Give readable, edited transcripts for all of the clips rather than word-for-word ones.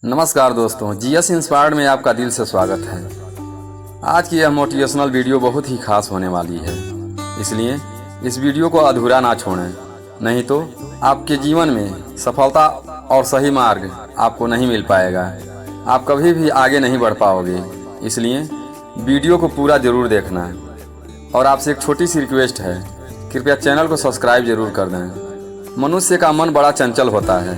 नमस्कार दोस्तों, GS inspired में आपका दिल से स्वागत है। आज की यह मोटिवेशनल वीडियो बहुत ही खास होने वाली है, इसलिए इस वीडियो को अधूरा ना छोड़ें, नहीं तो आपके जीवन में सफलता और सही मार्ग आपको नहीं मिल पाएगा। आप कभी भी आगे नहीं बढ़ पाओगे, इसलिए वीडियो को पूरा ज़रूर देखना है। और आपसे एक छोटी सी रिक्वेस्ट है, कृपया चैनल को सब्सक्राइब जरूर कर दें। मनुष्य का मन बड़ा चंचल होता है,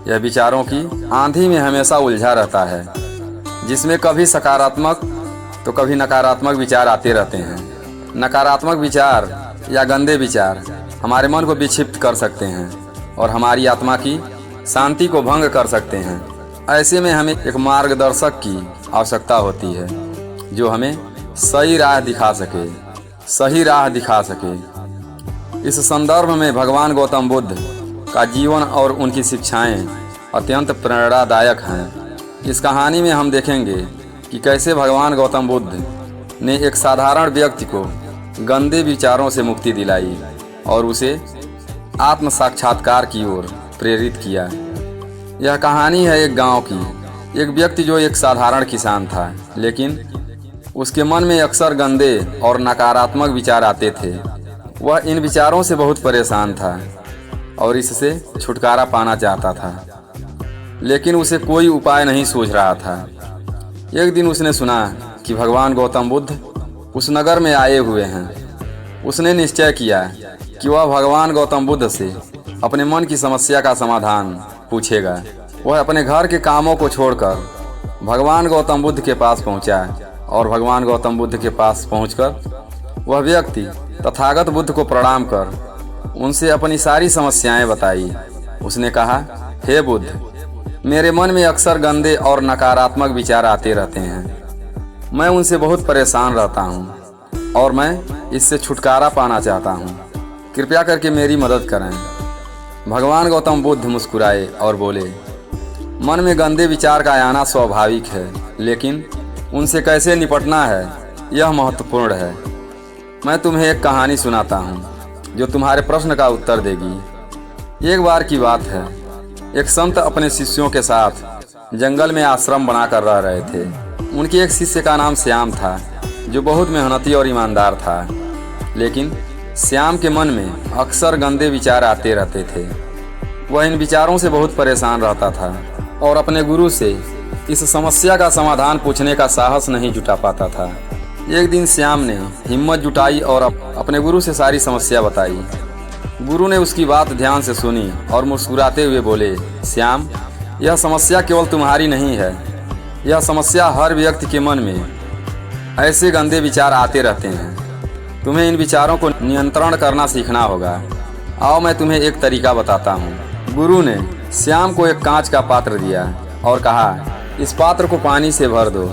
यह विचारों की आंधी में हमेशा उलझा रहता है, जिसमें कभी सकारात्मक तो कभी नकारात्मक विचार आते रहते हैं। नकारात्मक विचार या गंदे विचार हमारे मन को विक्षिप्त कर सकते हैं और हमारी आत्मा की शांति को भंग कर सकते हैं। ऐसे में हमें एक मार्गदर्शक की आवश्यकता होती है, जो हमें सही राह दिखा सके। इस संदर्भ में भगवान गौतम बुद्ध का जीवन और उनकी शिक्षाएं अत्यंत प्रेरणादायक हैं। इस कहानी में हम देखेंगे कि कैसे भगवान गौतम बुद्ध ने एक साधारण व्यक्ति को गंदे विचारों से मुक्ति दिलाई और उसे आत्म साक्षात्कार की ओर प्रेरित किया। यह कहानी है एक गांव की। एक व्यक्ति जो एक साधारण किसान था, लेकिन उसके मन में अक्सर गंदे और नकारात्मक विचार आते थे। वह इन विचारों से बहुत परेशान था और इससे छुटकारा पाना चाहता था, लेकिन उसे कोई उपाय नहीं सूझ रहा था। एक दिन उसने सुना कि भगवान गौतम बुद्ध उस नगर में आए हुए हैं। उसने निश्चय किया कि वह भगवान गौतम बुद्ध से अपने मन की समस्या का समाधान पूछेगा। वह अपने घर के कामों को छोड़कर भगवान गौतम बुद्ध के पास पहुंचा और भगवान गौतम बुद्ध के पास पहुंचकर वह व्यक्ति तथागत बुद्ध को प्रणाम कर उनसे अपनी सारी समस्याएं बताई। उसने कहा, हे बुद्ध, मेरे मन में अक्सर गंदे और नकारात्मक विचार आते रहते हैं। मैं उनसे बहुत परेशान रहता हूं और मैं इससे छुटकारा पाना चाहता हूं। कृपया करके मेरी मदद करें। भगवान गौतम बुद्ध मुस्कुराए और बोले, मन में गंदे विचार का आना स्वाभाविक है, लेकिन उनसे कैसे निपटना है यह महत्वपूर्ण है। मैं तुम्हें एक कहानी सुनाता हूँ जो तुम्हारे प्रश्न का उत्तर देगी। एक बार की बात है, एक संत अपने शिष्यों के साथ जंगल में आश्रम बनाकर रह रहे थे। उनके एक शिष्य का नाम श्याम था, जो बहुत मेहनती और ईमानदार था, लेकिन श्याम के मन में अक्सर गंदे विचार आते रहते थे। वह इन विचारों से बहुत परेशान रहता था और अपने गुरु से इस समस्या का समाधान पूछने का साहस नहीं जुटा पाता था। एक दिन श्याम ने हिम्मत जुटाई और अपने गुरु से सारी समस्या बताई। गुरु ने उसकी बात ध्यान से सुनी और मुस्कुराते हुए बोले, श्याम, यह समस्या केवल तुम्हारी नहीं है, यह समस्या हर व्यक्ति के मन में ऐसे गंदे विचार आते रहते हैं। तुम्हें इन विचारों को नियंत्रण करना सीखना होगा। आओ मैं तुम्हें एक तरीका बताता हूँ। गुरु ने श्याम को एक कांच का पात्र दिया और कहा, इस पात्र को पानी से भर दो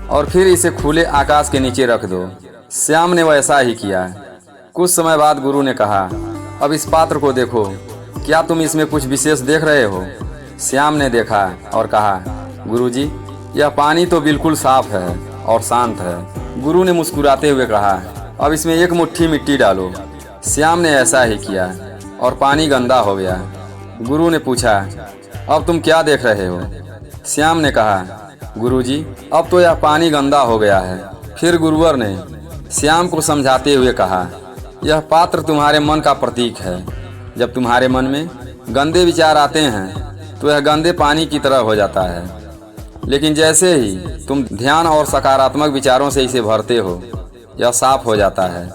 और फिर इसे खुले आकाश के नीचे रख दो। श्याम ने वैसा ही किया। कुछ समय बाद गुरु ने कहा, अब इस पात्र को देखो, क्या तुम इसमें कुछ विशेष देख रहे हो? श्याम ने देखा और कहा, गुरुजी, यह पानी तो बिल्कुल साफ है और शांत है। गुरु ने मुस्कुराते हुए कहा, अब इसमें एक मुट्ठी मिट्टी डालो। श्याम ने ऐसा ही किया और पानी गंदा हो गया। गुरु ने पूछा, अब तुम क्या देख रहे हो? श्याम ने कहा, गुरुजी, अब तो यह पानी गंदा हो गया है। फिर गुरुवर ने श्याम को समझाते हुए कहा, यह पात्र तुम्हारे मन का प्रतीक है। जब तुम्हारे मन में गंदे विचार आते हैं तो यह गंदे पानी की तरह हो जाता है, लेकिन जैसे ही तुम ध्यान और सकारात्मक विचारों से इसे भरते हो, यह साफ हो जाता है।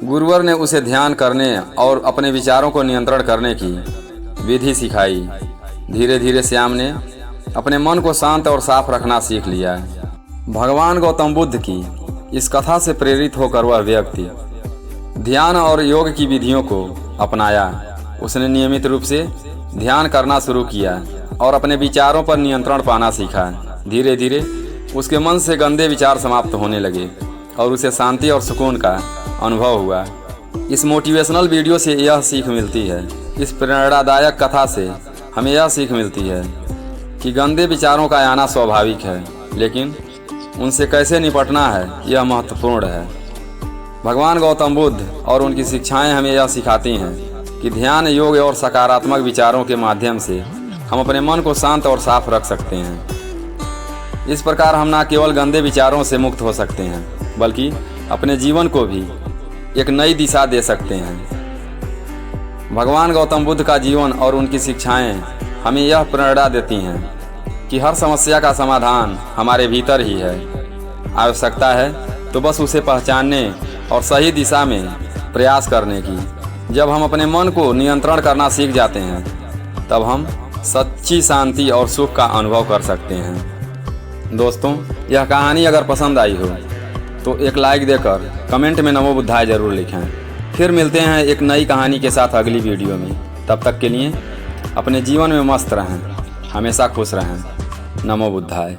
गुरुवर ने उसे ध्यान करने और अपने विचारों को नियंत्रण करने की विधि सिखाई। धीरे धीरे श्याम ने अपने मन को शांत और साफ रखना सीख लिया। भगवान गौतम बुद्ध की इस कथा से प्रेरित होकर वह व्यक्ति ध्यान और योग की विधियों को अपनाया। उसने नियमित रूप से ध्यान करना शुरू किया और अपने विचारों पर नियंत्रण पाना सीखा। धीरे धीरे उसके मन से गंदे विचार समाप्त होने लगे और उसे शांति और सुकून का अनुभव हुआ। इस मोटिवेशनल वीडियो से यह सीख मिलती है, इस प्रेरणादायक कथा से हमें यह सीख मिलती है कि गंदे विचारों का आना स्वाभाविक है, लेकिन उनसे कैसे निपटना है यह महत्वपूर्ण है। भगवान गौतम बुद्ध और उनकी शिक्षाएं हमें यह सिखाती हैं कि ध्यान, योग और सकारात्मक विचारों के माध्यम से हम अपने मन को शांत और साफ रख सकते हैं। इस प्रकार हम न केवल गंदे विचारों से मुक्त हो सकते हैं, बल्कि अपने जीवन को भी एक नई दिशा दे सकते हैं। भगवान गौतम बुद्ध का जीवन और उनकी शिक्षाएं हमें यह प्रेरणा देती हैं कि हर समस्या का समाधान हमारे भीतर ही है। आवश्यकता है तो बस उसे पहचानने और सही दिशा में प्रयास करने की। जब हम अपने मन को नियंत्रण करना सीख जाते हैं, तब हम सच्ची शांति और सुख का अनुभव कर सकते हैं। दोस्तों, यह कहानी अगर पसंद आई हो तो एक लाइक देकर कमेंट में नमो बुद्धाय जरूर लिखें। फिर मिलते हैं एक नई कहानी के साथ अगली वीडियो में। तब तक के लिए अपने जीवन में मस्त रहें, हमेशा खुश रहें। नमो बुद्धाय।